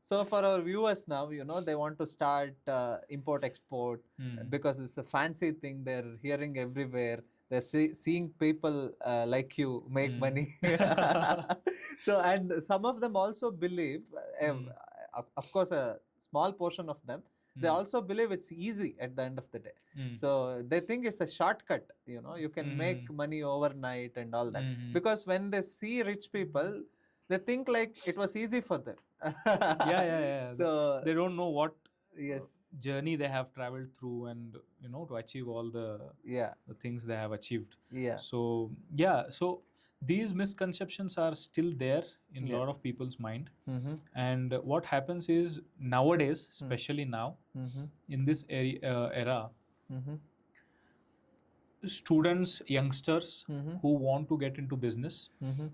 So for our viewers now, they want to start import-export because it's a fancy thing. They're hearing everywhere. They're seeing people like you make money. So, and some of them also believe, of course, a small portion of them, they also believe it's easy at the end of the day. So they think it's a shortcut, you can make money overnight and all that. Because when they see rich people, they think like it was easy for them. Yeah. So they don't know what yes, journey they have traveled through, and to achieve all the things they have achieved. So these misconceptions are still there in a lot of people's mind. And what happens is, nowadays, especially now, in this era, students, youngsters who want to get into business,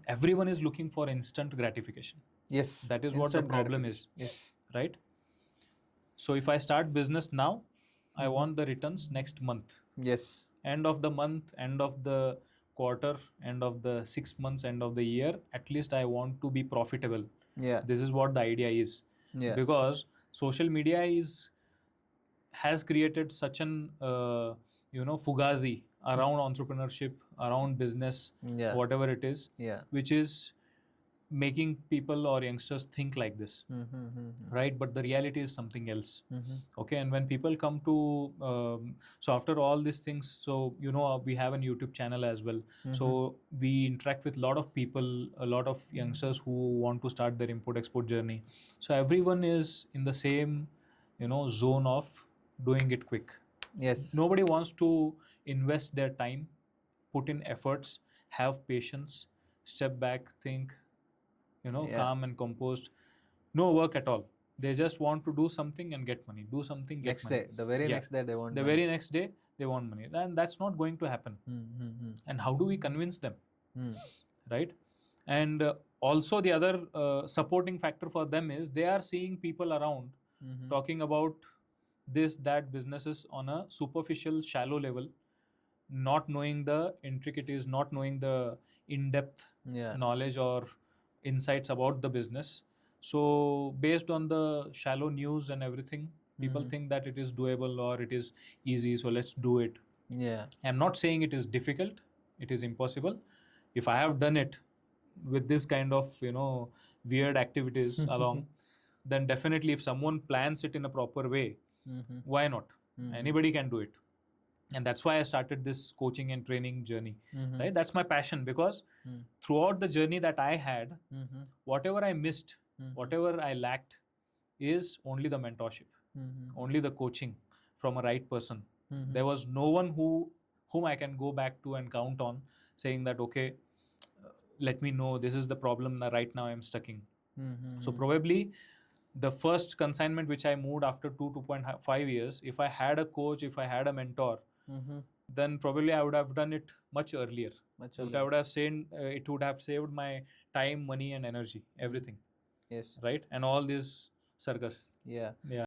everyone is looking for instant gratification. Yes, that is what the problem is. Yes, right? So if I start business now, I want the returns next month. Yes. End of the month, end of the quarter, end of the 6 months, end of the year, at least I want to be profitable. Yeah. This is what the idea is. Because social media has created such an fugazi around entrepreneurship, around business, whatever it is, which is making people or youngsters think like this. Right? But the reality is something else. Okay. And when people come to so after all these things, so we have a YouTube channel as well. So we interact with a lot of people, a lot of youngsters who want to start their import export journey. So everyone is in the same zone of doing it quick. Yes. Nobody wants to invest their time, put in efforts, have patience, step back, think, calm and composed. No work at all. They just want to do something and get money. Do something, get Next money. day, the very next day they want the money. very next day they want money. And that's not going to happen. And how do we convince them? Right? And also the other supporting factor for them is they are seeing people around talking about this, that businesses on a superficial, shallow level, not knowing the intricacies, not knowing the in-depth knowledge or insights about the business. So based on the shallow news and everything, people think that it is doable or it is easy, so let's do it. I'm not saying it is difficult, it is impossible. If I have done it with this kind of weird activities along, then definitely if someone plans it in a proper way, why not? Anybody can do it. And that's why I started this coaching and training journey. Right? That's my passion, because throughout the journey that I had, whatever I missed, whatever I lacked, is only the mentorship, only the coaching from a right person. There was no one whom I can go back to and count on, saying that, okay, let me know, this is the problem right now I'm stuck in. So probably the first consignment which I moved after 2.5 years, if I had a coach, if I had a mentor, then probably I would have done it much earlier. I would have said it would have saved my time, money and energy, everything. Yes. Right? And all this circus. Yeah.